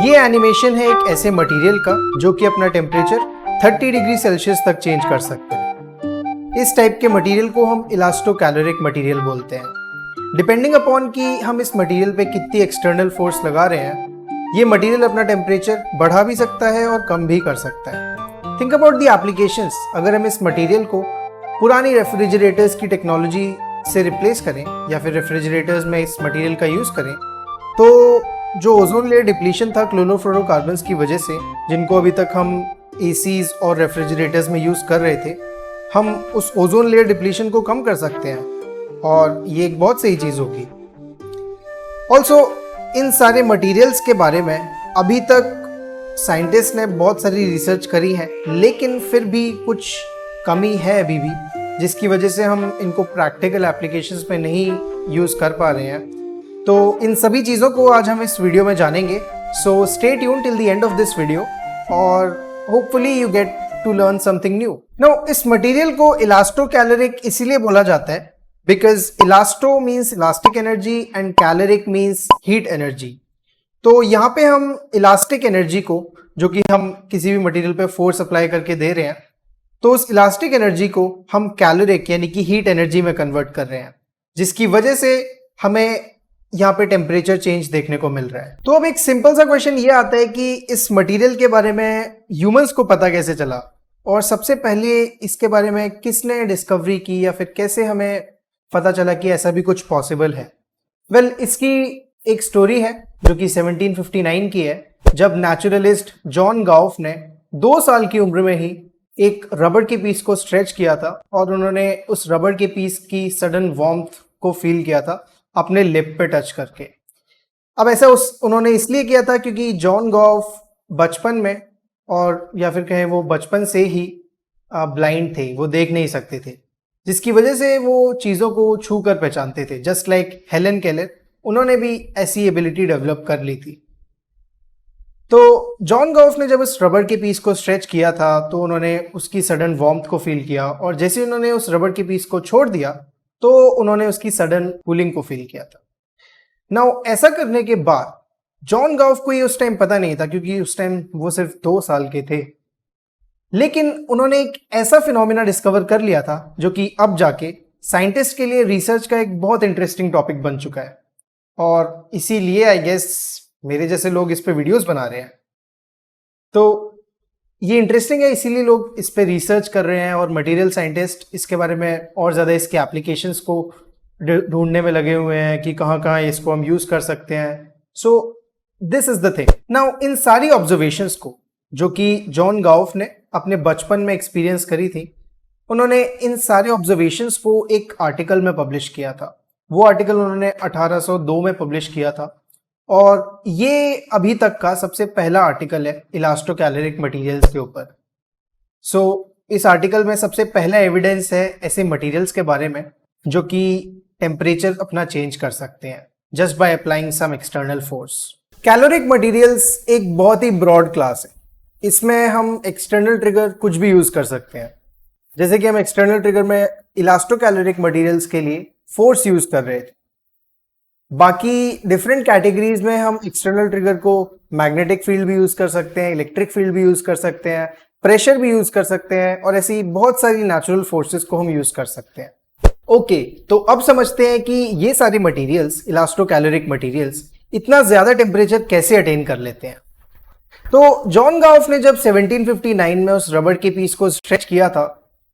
ये एनिमेशन है एक ऐसे मटेरियल का जो कि अपना टेम्परेचर 30 डिग्री सेल्सियस तक चेंज कर सकते हैं। इस टाइप के मटेरियल को हम इलास्टो कैलोरिक मटेरियल बोलते हैं। डिपेंडिंग अपॉन कि हम इस मटेरियल पे कितनी एक्सटर्नल फोर्स लगा रहे हैं, ये मटेरियल अपना टेम्परेचर बढ़ा भी सकता है और कम भी कर सकता है। Think about the applications. अगर हम इस मटेरियल को पुरानी रेफ्रिजरेटर्स की टेक्नोलॉजी से रिप्लेस करें या फिर रेफ्रिजरेटर्स में इस मटेरियल का यूज़ करें, तो जो ओजोन लेयर डिप्लीशन था क्लोरोफ्लोरोकार्बन्स की वजह से, जिनको अभी तक हम एसीज और रेफ्रिजरेटर्स में यूज़ कर रहे थे, हम उस ओजोन लेयर डिप्लीशन को कम कर सकते हैं और ये एक बहुत सही चीज़ होगी। ऑल्सो इन सारे मटेरियल्स के बारे में अभी तक साइंटिस्ट ने बहुत सारी रिसर्च करी है, लेकिन फिर भी कुछ कमी है अभी भी, जिसकी वजह से हम इनको प्रैक्टिकल एप्लीकेशंस में नहीं यूज़ कर पा रहे हैं। तो इन सभी चीज़ों को आज हम इस वीडियो में जानेंगे। So stay tuned till the end of this video और hopefully you get to learn something new. Now इस मटेरियल को इलास्टो कैलोरिक इसीलिए बोला जाता है because elasto means elastic energy and caloric means heat energy. तो यहाँ पे हम इलास्टिक एनर्जी को, जो कि हम किसी भी मटेरियल पे फोर्स अप्लाई करके दे रहे हैं, तो उस इलास्टिक एनर्जी को हम कैलोरिक यानी कि हीट एनर्जी में कन्वर्ट कर रहे हैं, जिसकी वजह से हमें यहाँ पे टेम्परेचर चेंज देखने को मिल रहा है। तो अब एक सिंपल सा क्वेश्चन ये आता है कि इस मटेरियल के बारे में ह्यूमंस को पता कैसे चला, और सबसे पहले इसके बारे में किसने डिस्कवरी की या फिर कैसे हमें पता चला कि ऐसा भी कुछ पॉसिबल है। वेल, इसकी एक स्टोरी है जो कि 1759 की है, जब नेचुरलिस्ट जॉन गाउफ ने 2 साल की उम्र में ही एक रबड़ के पीस को स्ट्रेच किया था और उन्होंने उस रबड़ के पीस की सडन वार्मथ को फील किया था अपने लिप पे टच करके। अब ऐसा उन्होंने इसलिए किया था क्योंकि जॉन गॉफ बचपन में, और या फिर कहें वो बचपन से ही ब्लाइंड थे, वो देख नहीं सकते थे, जिसकी वजह से वो चीज़ों को छू कर पहचानते थे। जस्ट लाइक हेलन केलर, उन्होंने भी ऐसी एबिलिटी डेवलप कर ली थी। तो जॉन गॉफ ने जब उस रबड़ के पीस को स्ट्रेच किया था तो उन्होंने उसकी सडन वार्मथ को फील किया, और जैसे उन्होंने उस रबड़ के पीस को छोड़ दिया तो उन्होंने उसकी सडन कूलिंग को फील किया था। नाउ ऐसा करने के बाद जॉन गॉफ को ये उस टाइम पता नहीं था, क्योंकि उस टाइम वो सिर्फ 2 साल के थे, लेकिन उन्होंने एक ऐसा फिनोमिना डिस्कवर कर लिया था जो कि अब जाके साइंटिस्ट के लिए रिसर्च का एक बहुत इंटरेस्टिंग टॉपिक बन चुका है, और इसीलिए आई गेस मेरे जैसे लोग इस पे वीडियोस बना रहे हैं। तो ये इंटरेस्टिंग है, इसीलिए लोग इस पे रिसर्च कर रहे हैं और मटेरियल साइंटिस्ट इसके बारे में और ज़्यादा इसके एप्लीकेशंस को ढूंढने में लगे हुए हैं कि कहाँ कहाँ इसको हम यूज़ कर सकते हैं। So this is the thing. Now in सारी ऑब्जर्वेशंस को, जो कि जॉन गॉफ ने अपने बचपन में एक्सपीरियंस करी थी, उन्होंने इन सारे ऑब्जर्वेशंस को एक आर्टिकल में पब्लिश किया था। वो आर्टिकल उन्होंने 1802 में पब्लिश किया था, और ये अभी तक का सबसे पहला आर्टिकल है इलास्टो कैलोरिक मटेरियल्स के ऊपर। सो इस आर्टिकल में सबसे पहला एविडेंस है ऐसे मटेरियल्स के बारे में जो कि टेम्परेचर अपना चेंज कर सकते हैं just by applying some external force. Caloric materials एक बहुत ही ब्रॉड क्लास है। इसमें हम एक्सटर्नल ट्रिगर कुछ भी यूज कर सकते हैं, जैसे कि हम एक्सटर्नल ट्रिगर में इलास्टो कैलोरिक मटेरियल्स के लिए फोर्स यूज कर रहे थे। बाकी डिफरेंट कैटेगरीज में हम एक्सटर्नल ट्रिगर को मैग्नेटिक फील्ड भी यूज कर सकते हैं, इलेक्ट्रिक फील्ड भी यूज कर सकते हैं, प्रेशर भी यूज कर सकते हैं, और ऐसी बहुत सारी नेचुरल फोर्सेस को हम यूज कर सकते हैं। ओके, तो अब समझते हैं कि ये सारे मटेरियल्स, इलास्टो कैलोरिक मटेरियल्स, इतना ज्यादा टेम्परेचर कैसे अटेन कर लेते हैं। तो जॉन गॉफ ने जब 1759 में उस रबड़ के पीस को स्ट्रेच किया था,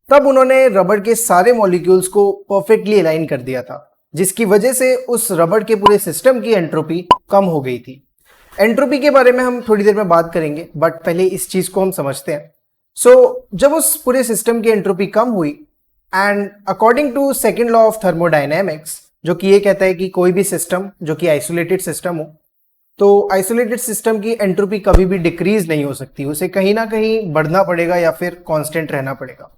तब उन्होंने रबड़ के सारे मॉलिक्यूल्स को परफेक्टली अलाइन कर दिया था, जिसकी वजह से उस रबड़ के पूरे सिस्टम की एंट्रोपी कम हो गई थी। एंट्रोपी के बारे में हम थोड़ी देर में बात करेंगे, बट पहले इस चीज को हम समझते हैं। सो जब उस पूरे सिस्टम की एंट्रोपी कम हुई, and according to second law of thermodynamics, जो कि ये कहता है कि कोई भी सिस्टम जो कि आइसोलेटेड सिस्टम हो, तो आइसोलेटेड सिस्टम की एंट्रोपी कभी भी डिक्रीज नहीं हो सकती, उसे कहीं ना कहीं बढ़ना पड़ेगा या फिर कांस्टेंट रहना पड़ेगा।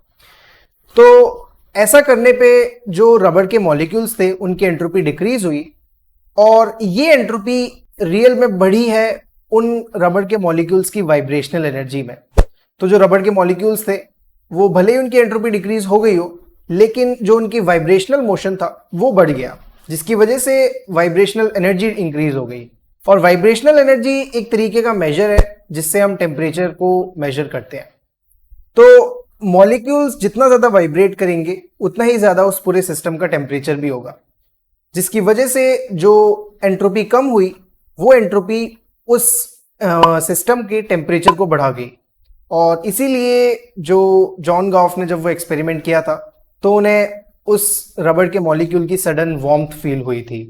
तो ऐसा करने पे जो रबड़ के मॉलिक्यूल्स थे उनकी एंट्रोपी डिक्रीज हुई, और ये एंट्रोपी रियल में बढ़ी है उन रबड़ के मॉलिक्यूल्स की वाइब्रेशनल एनर्जी में। तो जो रबड़ के मॉलिक्यूल्स थे वो भले ही उनकी एंट्रोपी डिक्रीज हो गई हो, लेकिन जो उनकी वाइब्रेशनल मोशन था वो बढ़ गया, जिसकी वजह से वाइब्रेशनल एनर्जी इंक्रीज हो गई। और वाइब्रेशनल एनर्जी एक तरीके का मेजर है जिससे हम टेम्परेचर को मेजर करते हैं। तो मॉलिक्यूल्स जितना ज़्यादा वाइब्रेट करेंगे उतना ही ज़्यादा उस पूरे सिस्टम का टेम्परेचर भी होगा, जिसकी वजह से जो एंट्रोपी कम हुई वो एंट्रोपी उस सिस्टम के टेम्परेचर को बढ़ा गई। और इसीलिए जो जॉन गॉफ ने जब वो एक्सपेरिमेंट किया था तो उन्हें उस रबड़ के मॉलिक्यूल की सडन वार्मथ फील हुई थी।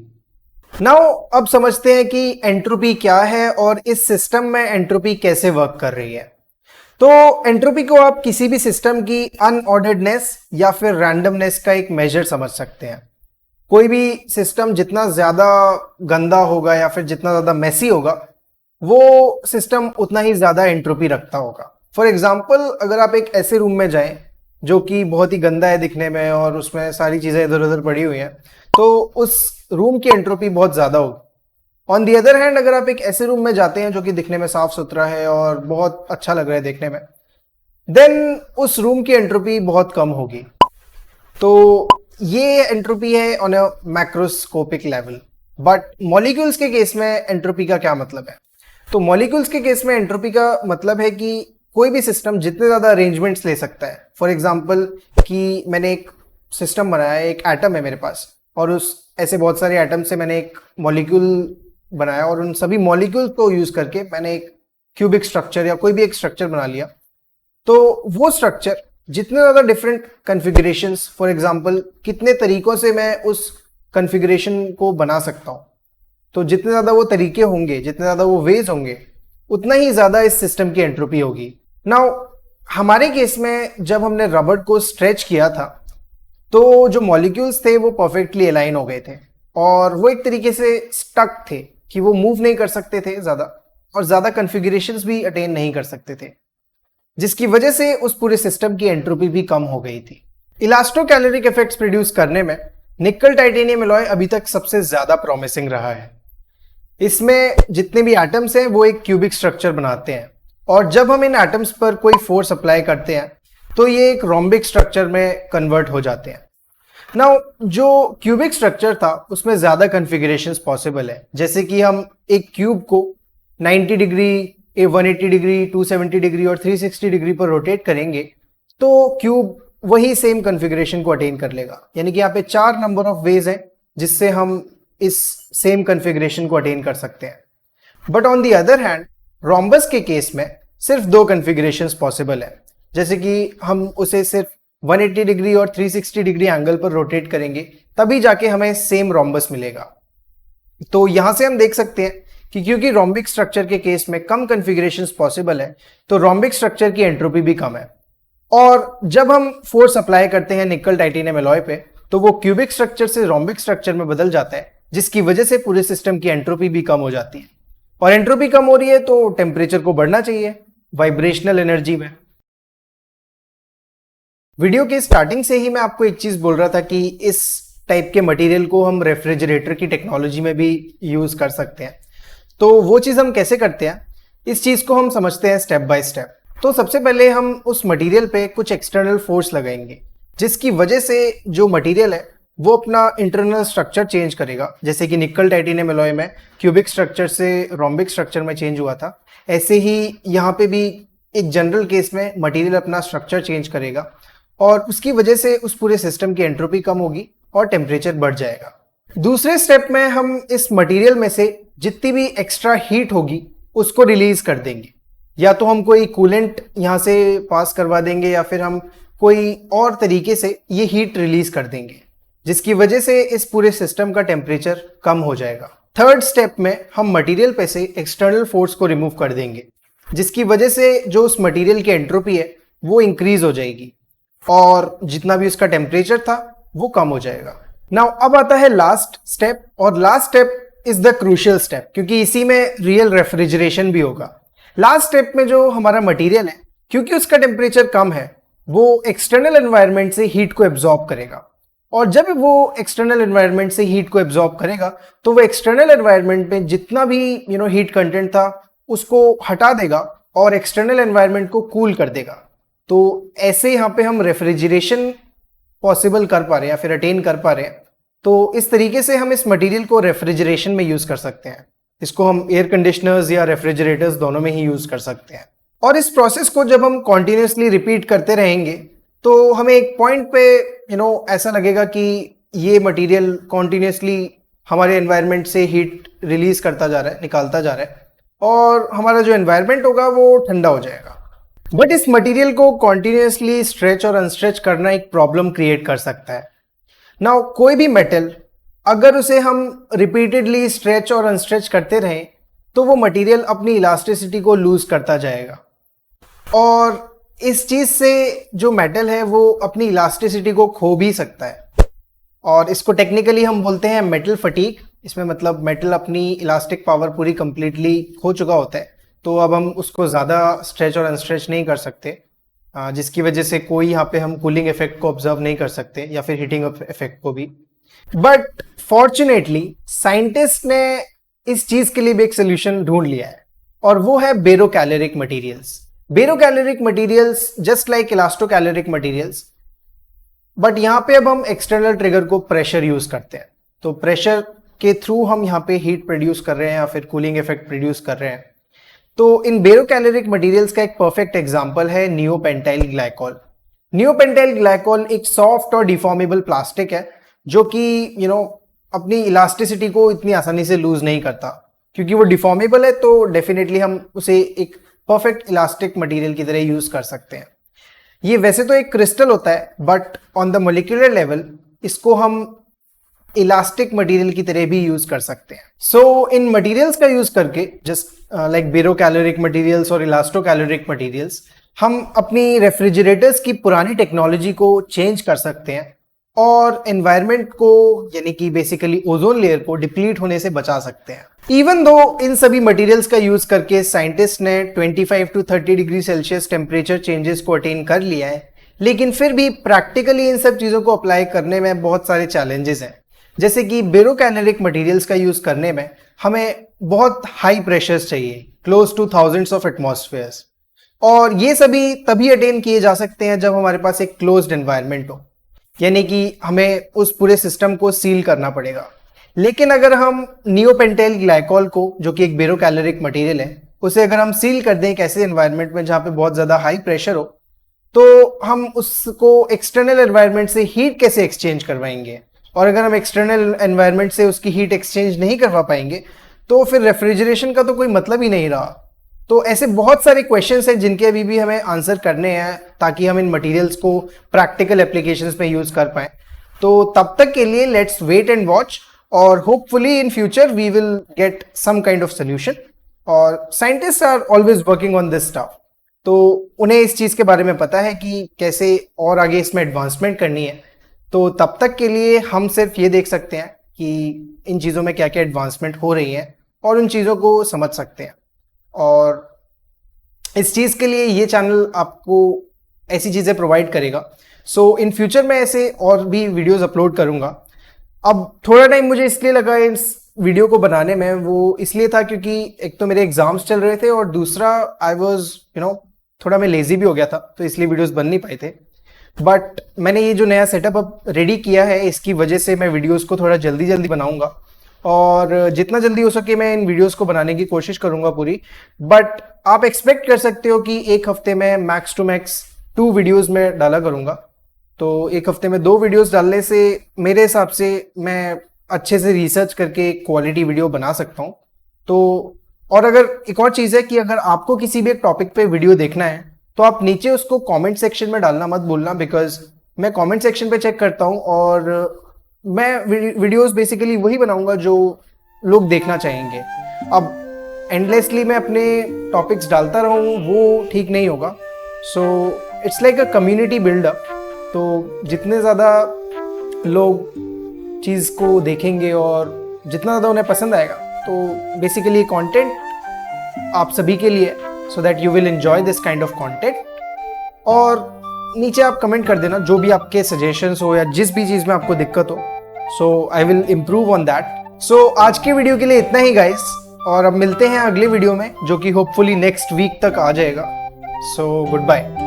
नाउ अब समझते हैं कि एंट्रोपी क्या है और इस सिस्टम में एंट्रोपी कैसे वर्क कर रही है। तो एंट्रोपी को आप किसी भी सिस्टम की अनऑर्डर्डनेस या फिर रैंडमनेस का एक मेजर समझ सकते हैं। कोई भी सिस्टम जितना ज़्यादा गंदा होगा या फिर जितना ज़्यादा मैसी होगा वो सिस्टम उतना ही ज़्यादा एंट्रोपी रखता होगा। फॉर एग्जाम्पल, अगर आप एक ऐसे रूम में जाएं जो कि बहुत ही गंदा है दिखने में और उसमें सारी चीज़ें इधर उधर पड़ी हुई हैं, तो उस रूम की एंट्रोपी बहुत ज़्यादा होगी। ऑन दी अदर हैंड, अगर आप एक ऐसे रूम में जाते हैं जो कि दिखने में साफ सुथरा है और बहुत अच्छा लग रहा है देखने में, देन उस रूम की एंट्रोपी बहुत कम होगी। तो ये एंट्रोपी है on a macroscopic level. But molecules के केस में एंट्रोपी का क्या मतलब है? तो मॉलिक्यूल्स के केस में एंट्रोपी का मतलब है कि कोई भी सिस्टम जितने ज़्यादा अरेंजमेंट्स ले सकता है। फॉर एग्जाम्पल कि मैंने एक सिस्टम बनाया है, एक एटम है मेरे पास, और उस ऐसे बहुत सारे एटम से मैंने एक मॉलिक्यूल बनाया और उन सभी मॉलिक्यूल्स को यूज़ करके मैंने एक क्यूबिक स्ट्रक्चर या कोई भी एक स्ट्रक्चर बना लिया। तो वो स्ट्रक्चर जितने ज़्यादा डिफरेंट कन्फिगरेशंस, फॉर एग्जाम्पल कितने तरीक़ों से मैं उस कन्फिगरेशन को बना सकता हूँ, तो जितने ज़्यादा वो तरीके होंगे, जितने ज़्यादा वो वेज होंगे, उतना ही ज़्यादा इस सिस्टम की एंट्रोपी होगी। नाउ हमारे केस में जब हमने रबड़ को स्ट्रेच किया था तो जो मॉलिक्यूल्स थे वो परफेक्टली अलाइन हो गए थे और वो एक तरीके से स्टक थे कि वो मूव नहीं कर सकते थे ज़्यादा, और ज़्यादा कन्फिगरेशंस भी अटेन नहीं कर सकते थे, जिसकी वजह से उस पूरे सिस्टम की एंट्रोपी भी कम हो गई थी। इलास्टोकैलोरिक इफेक्ट्स प्रोड्यूस करने में निकल टाइटेनियम एलॉय अभी तक सबसे ज़्यादा प्रॉमिसिंग रहा है। इसमें जितने भी एटम्स हैं वो एक क्यूबिक स्ट्रक्चर बनाते हैं, और जब हम इन एटम्स पर कोई फोर्स अप्लाई करते हैं तो ये एक रोम्बिक स्ट्रक्चर में कन्वर्ट हो जाते हैं। नाउ जो क्यूबिक स्ट्रक्चर था उसमें ज़्यादा कन्फिगरेशंस पॉसिबल है, जैसे कि हम एक क्यूब को 90 डिग्री, 180 डिग्री, 270 डिग्री और 360 डिग्री पर रोटेट करेंगे तो क्यूब वही सेम कन्फिगरेशन को अटेन कर लेगा। यानी कि यहाँ पे 4 नंबर ऑफ वेज है जिससे हम इस सेम कन्फिगरेशन को अटेन कर सकते हैं। But on the other hand, rhombus के केस में सिर्फ 2 कन्फिगरेशंस पॉसिबल है, जैसे कि हम उसे सिर्फ 180 डिग्री और 360 डिग्री एंगल पर रोटेट करेंगे तभी जाके हमें सेम रोम्बस मिलेगा। तो यहां से हम देख सकते हैं कि क्योंकि रोम्बिक स्ट्रक्चर के केस में कम कन्फिगरेशंस पॉसिबल है तो रोम्बिक स्ट्रक्चर की एंट्रोपी भी कम है। और जब हम फोर्स अप्लाई करते हैं निकल टाइटेनियम एलॉय पे तो वो क्यूबिक स्ट्रक्चर से रोम्बिक स्ट्रक्चर में बदल जाता है, जिसकी वजह से पूरे सिस्टम की एंट्रोपी भी कम हो जाती है। और एंट्रोपी कम हो रही है तो टेम्परेचर को बढ़ना चाहिए वाइब्रेशनल एनर्जी में। वीडियो के स्टार्टिंग से ही मैं आपको एक चीज बोल रहा था कि इस टाइप के मटेरियल को हम रेफ्रिजरेटर की टेक्नोलॉजी में भी यूज कर सकते हैं। तो वो चीज हम कैसे करते हैं, इस चीज को हम समझते हैं स्टेप बाय स्टेप। तो सबसे पहले हम उस मटेरियल पे कुछ एक्सटर्नल फोर्स लगाएंगे, जिसकी वजह से जो मटेरियल है वो अपना इंटरनल स्ट्रक्चर चेंज करेगा। जैसे कि निकल टाइटेनियम एलॉय में क्यूबिक स्ट्रक्चर से रोम्बिक स्ट्रक्चर में चेंज हुआ था, ऐसे ही यहाँ पे भी एक जनरल केस में मटेरियल अपना स्ट्रक्चर चेंज करेगा और उसकी वजह से उस पूरे सिस्टम की एंट्रोपी कम होगी और टेम्परेचर बढ़ जाएगा। दूसरे स्टेप में हम इस मटेरियल में से जितनी भी एक्स्ट्रा हीट होगी उसको रिलीज कर देंगे। या तो हम कोई कूलेंट यहाँ से पास करवा देंगे या फिर हम कोई और तरीके से ये हीट रिलीज कर देंगे, जिसकी वजह से इस पूरे सिस्टम का टेम्परेचर कम हो जाएगा। थर्ड स्टेप में हम मटेरियल पे से एक्सटर्नल फोर्स को रिमूव कर देंगे, जिसकी वजह से जो उस मटेरियल की एंट्रोपी है वो इंक्रीज हो जाएगी और जितना भी उसका टेम्परेचर था वो कम हो जाएगा। नाउ अब आता है लास्ट स्टेप, और last step is the crucial step, क्योंकि इसी में रियल रेफ्रिजरेशन भी होगा। लास्ट स्टेप में जो हमारा मटेरियल है, क्योंकि उसका टेम्परेचर कम है, वो एक्सटर्नल एनवायरनमेंट से हीट को एब्जॉर्ब करेगा, और जब वो एक्सटर्नल एनवायरनमेंट से हीट को एब्जॉर्ब करेगा तो वो एक्सटर्नल एनवायरनमेंट में जितना भी हीट कंटेंट था उसको हटा देगा और एक्सटर्नल एनवायरनमेंट को कूल कर देगा। तो ऐसे यहाँ पे हम रेफ्रिजरेशन पॉसिबल कर पा रहे हैं या फिर अटेन कर पा रहे हैं। तो इस तरीके से हम इस मटेरियल को रेफ्रिजरेशन में यूज कर सकते हैं। इसको हम एयर कंडीशनर्स या रेफ्रिजरेटर्स दोनों में ही यूज़ कर सकते हैं। और इस प्रोसेस को जब हम कॉन्टिन्यूसली रिपीट करते रहेंगे तो हमें एक पॉइंट पे ऐसा लगेगा कि ये मटेरियल कॉन्टिन्यूसली हमारे एनवायरनमेंट से हीट रिलीज करता जा रहा है, निकालता जा रहा है, और हमारा जो एनवायरनमेंट होगा वो ठंडा हो जाएगा। बट इस मटेरियल को कॉन्टिन्यूसली स्ट्रेच और अनस्ट्रेच करना एक प्रॉब्लम क्रिएट कर सकता है। नाउ कोई भी मेटल अगर उसे हम रिपीटेडली स्ट्रेच और अनस्ट्रेच करते रहें तो वो मटेरियल अपनी इलास्टिसिटी को लूज करता जाएगा, और इस चीज से जो मेटल है वो अपनी इलास्टिसिटी को खो भी सकता है, और इसको टेक्निकली हम बोलते हैं मेटल फटीग। इसमें मतलब मेटल अपनी इलास्टिक पावर पूरी कंप्लीटली खो चुका होता है, तो अब हम उसको ज़्यादा स्ट्रेच और अनस्ट्रेच नहीं कर सकते, जिसकी वजह से कोई यहाँ पे हम कूलिंग इफेक्ट को ऑब्जर्व नहीं कर सकते या फिर हीटिंग इफेक्ट को भी। बट फॉर्चुनेटली साइंटिस्ट ने इस चीज के लिए भी एक सोल्यूशन ढूंढ लिया है, और वो है barocaloric materials. Barocaloric materials just like elastocaloric materials, but यहाँ पे अब हम एक्सटर्नल ट्रिगर को प्रेशर यूज करते हैं, तो प्रेशर के थ्रू हम यहाँ पे हीट प्रोड्यूस कर रहे हैं या फिर कूलिंग इफेक्ट प्रोड्यूस कर रहे हैं। तो इन बेरोकैलोरिक मटेरियल्स का एक परफेक्ट एग्जांपल है नियोपेंटाइल ग्लाइकोल। नियोपेंटाइल ग्लाइकोल एक सॉफ्ट और डिफॉर्मेबल प्लास्टिक है जो कि अपनी इलास्टिसिटी को इतनी आसानी से लूज नहीं करता, क्योंकि वो डिफॉर्मेबल है, तो डेफिनेटली हम उसे एक परफेक्ट इलास्टिक मटेरियल की तरह यूज कर सकते हैं। ये वैसे तो एक क्रिस्टल होता है, but on the molecular level इसको हम इलास्टिक मटेरियल की तरह भी यूज कर सकते हैं। सो इन मटेरियल्स का यूज करके, जस्ट लाइक बेरोकैलोरिक मटेरियल्स और इलास्टोकैलोरिक मटेरियल्स, हम अपनी रेफ्रिजरेटर्स की पुरानी टेक्नोलॉजी को चेंज कर सकते हैं और एनवायरनमेंट को, यानी कि बेसिकली ओजोन लेयर को डिप्लीट होने से बचा सकते हैं। इवन दो इन सभी मटेरियल्स का यूज करके साइंटिस्ट ने 25 to 30 degree Celsius temperature changes को अटेन कर लिया है, लेकिन फिर भी प्रैक्टिकली इन सब चीज़ों को अप्लाई करने में बहुत सारे चैलेंजेस हैं। जैसे कि बेरोकैलोरिक मटेरियल्स का यूज करने में हमें बहुत हाई प्रेशर्स चाहिए, क्लोज टू थाउजेंड्स ऑफ एटमॉस्फेयर्स, और ये सभी तभी अटेन किए जा सकते हैं जब हमारे पास एक क्लोज्ड एनवायरनमेंट हो, यानी कि हमें उस पूरे सिस्टम को सील करना पड़ेगा। लेकिन अगर हम नियोपेंटाइल ग्लाइकोल को, जो कि एक बेरोकैलोरिक मटेरियल है, उसे अगर हम सील कर दें एक ऐसे एनवायरनमेंट में जहाँ पे बहुत ज़्यादा हाई प्रेशर हो, तो हम उसको एक्सटर्नल एनवायरनमेंट से हीट कैसे एक्सचेंज करवाएंगे, और अगर हम एक्सटर्नल एनवायरनमेंट से उसकी हीट एक्सचेंज नहीं करवा पाएंगे तो फिर रेफ्रिजरेशन का तो कोई मतलब ही नहीं रहा। तो ऐसे बहुत सारे क्वेश्चंस हैं जिनके अभी भी हमें आंसर करने हैं, ताकि हम इन मटेरियल्स को प्रैक्टिकल एप्लीकेशंस में यूज कर पाएं। तो तब तक के लिए लेट्स वेट एंड वॉच, और hopefully in future we will get some kind of solution. और scientist are always working on this stuff, तो उन्हें इस चीज़ के बारे में पता है कि कैसे और आगे इसमें एडवांसमेंट करनी है। तो तब तक के लिए हम सिर्फ ये देख सकते हैं कि इन चीज़ों में क्या क्या एडवांसमेंट हो रही है और उन चीज़ों को समझ सकते हैं। और इस चीज़ के लिए ये चैनल आपको ऐसी चीज़ें प्रोवाइड करेगा। सो इन फ्यूचर मैं ऐसे और भी वीडियोस अपलोड करूँगा। अब थोड़ा टाइम मुझे इसलिए लगा इस वीडियो को बनाने में, वो इसलिए था क्योंकि एक तो मेरे एग्जाम्स चल रहे थे, और दूसरा आई वॉज थोड़ा मैं लेजी भी हो गया था, तो इसलिए वीडियोस बन नहीं पाए थे। बट मैंने ये जो नया सेटअप अब रेडी किया है, इसकी वजह से मैं वीडियोस को थोड़ा जल्दी जल्दी बनाऊंगा, और जितना जल्दी हो सके मैं इन वीडियोस को बनाने की कोशिश करूंगा पूरी। बट आप एक्सपेक्ट कर सकते हो कि एक हफ्ते में मैक्स टू मैक्स 2 वीडियोस में डाला करूंगा। तो एक हफ्ते में 2 वीडियोस डालने से मेरे हिसाब से मैं अच्छे से रिसर्च करके क्वालिटी वीडियो बना सकता हूँ। तो और अगर एक और चीज़ है कि अगर आपको किसी भी एक टॉपिक पे वीडियो देखना है तो आप नीचे उसको कमेंट सेक्शन में डालना मत भूलना, बिकॉज मैं कमेंट सेक्शन पे चेक करता हूँ, और मैं वीडियोस बेसिकली वही बनाऊंगा जो लोग देखना चाहेंगे। अब एंडलेसली मैं अपने टॉपिक्स डालता रहूँ वो ठीक नहीं होगा। So it's like a community buildup. तो जितने ज़्यादा लोग चीज़ को देखेंगे और जितना ज़्यादा उन्हें पसंद आएगा, तो बेसिकली कंटेंट आप सभी के लिए, so that you will enjoy this kind of content. और नीचे आप कमेंट कर देना जो भी आपके सजेशंस हो या जिस भी चीज़ में आपको दिक्कत हो, so I will improve on that. So आज के वीडियो के लिए इतना ही गाइस, और अब मिलते हैं अगले वीडियो में जो कि होपफुली नेक्स्ट वीक तक आ जाएगा। So good bye.